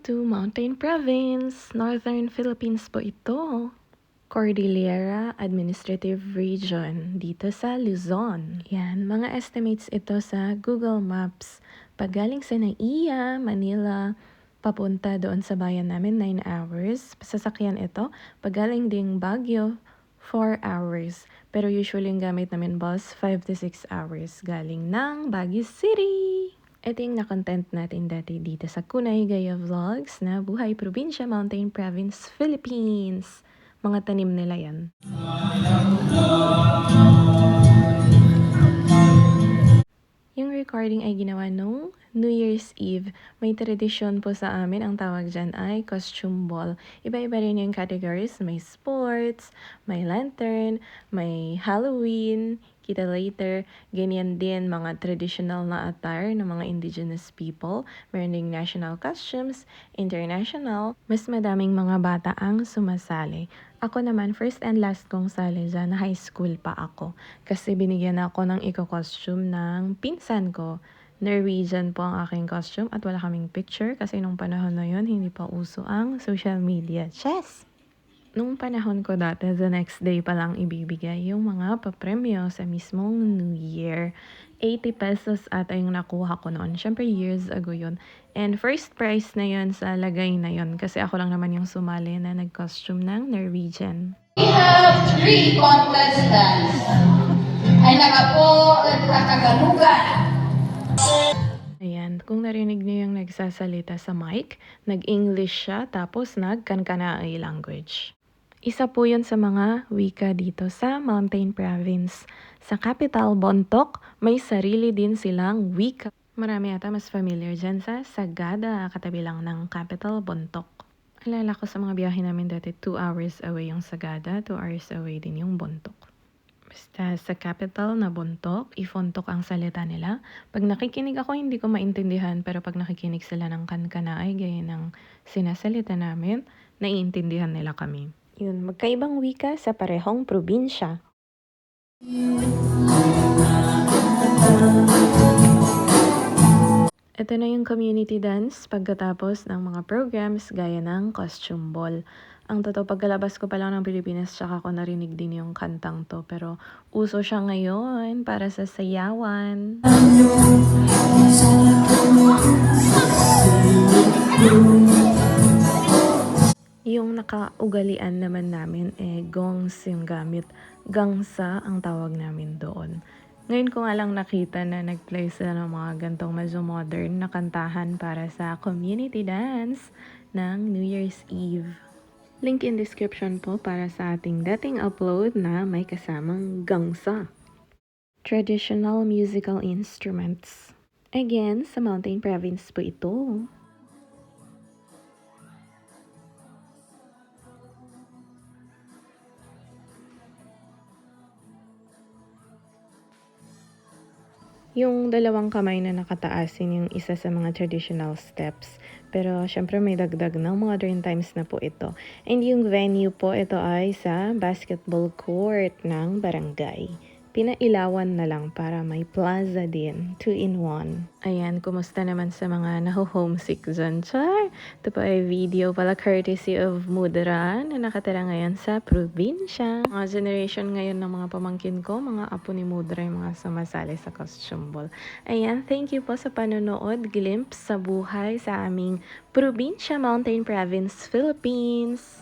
to Mountain Province, Northern Philippines po ito. Cordillera Administrative Region dito sa Luzon. Yan, mga estimates ito sa Google Maps. Pag galing sa Naiya, Manila, papunta doon sa bayan namin, 9 hours. Sasakyan ito. Pag galing ding Baguio, 4 hours. Pero usually yung gamit namin bus, 5 to 6 hours galing ng Baguio City. Ito yung na-content natin dati dito sa Kunay Gaya Vlogs na Buhay Probinsya, Mountain Province, Philippines. Mga tanim nila yan. Yung recording ay ginawa nung New Year's Eve. May tradisyon po sa amin, ang tawag dyan ay costume ball. Iba-iba rin yung categories. May sports, may lantern, may Halloween, kita later. Ganyan din mga traditional na attire ng mga indigenous people. Meron ding national costumes, international. Mas madaming mga bata ang sumasali. Ako naman, first and last kong sali dyan, high school pa ako. Kasi binigyan ako ng eco-costume ng pinsan ko. Norwegian po ang aking costume at wala kaming picture kasi nung panahon na yun, hindi pa uso ang social media. Chess! Nung panahon ko dati, the next day pa lang ibibigay yung mga papremyo sa mismong New Year. 80 pesos ata yung nakuha ko noon. Siyempre, years ago yun. And first prize na yun sa lagay na yun kasi ako lang naman yung sumali na nag-costume ng Norwegian. We have 3 contestants. Ay nakapo at kakagalugan. Ayan, kung narinig niyo yung nagsasalita sa mic, nag-English siya tapos nag-Kankanaey language. Isa po yun sa mga wika dito sa Mountain Province. Sa capital, Bontoc, may sarili din silang wika. Marami ata mas familiar dyan sa Sagada, katabi lang ng capital, Bontoc. Alala ko sa mga biyahe namin dati, 2 hours away yung Sagada, 2 hours away din yung Bontoc. Basta sa capital na Bontoc, Ifontok ang salita nila. Pag nakikinig ako, hindi ko maintindihan. Pero pag nakikinig sila ng Kankanaey, gaya ng sinasalita namin, naiintindihan nila kami. Yun, magkaibang wika sa parehong probinsya. Ito na yung community dance pagkatapos ng mga programs gaya ng costume ball. Ang totoo, pagkalabas ko pa lang ng Pilipinas, tsaka ko narinig din yung kantang to. Pero uso siya ngayon para sa sayawan. Yung nakaugalian naman namin, gongs yung gamit. Gangsa ang tawag namin doon. Ngayon ko nga lang nakita na nag-play sila ng mga gantong medyo modern na kantahan para sa community dance ng New Year's Eve. Link in description po para sa ating dating upload na may kasamang gangsa. Traditional musical instruments. Again, sa Mountain Province po ito. Yung dalawang kamay na nakataasin yung isa sa mga traditional steps. Pero syempre may dagdag ng modern times na po ito. And yung venue po, ito ay sa basketball court ng barangay. Pinailawan na lang para may plaza din. 2-in-1. Ayan, kumusta naman sa mga naho-homesick dyan? Char! Ito po ay video pala courtesy of Mudra na nakatira ngayon sa probinsya. Mga generation ngayon ng mga pamangkin ko, mga apo ni Mudra yung mga sumasali sa costume ball. Ayan, thank you po sa panonood. Glimpse sa buhay sa aming probinsya, Mountain Province, Philippines.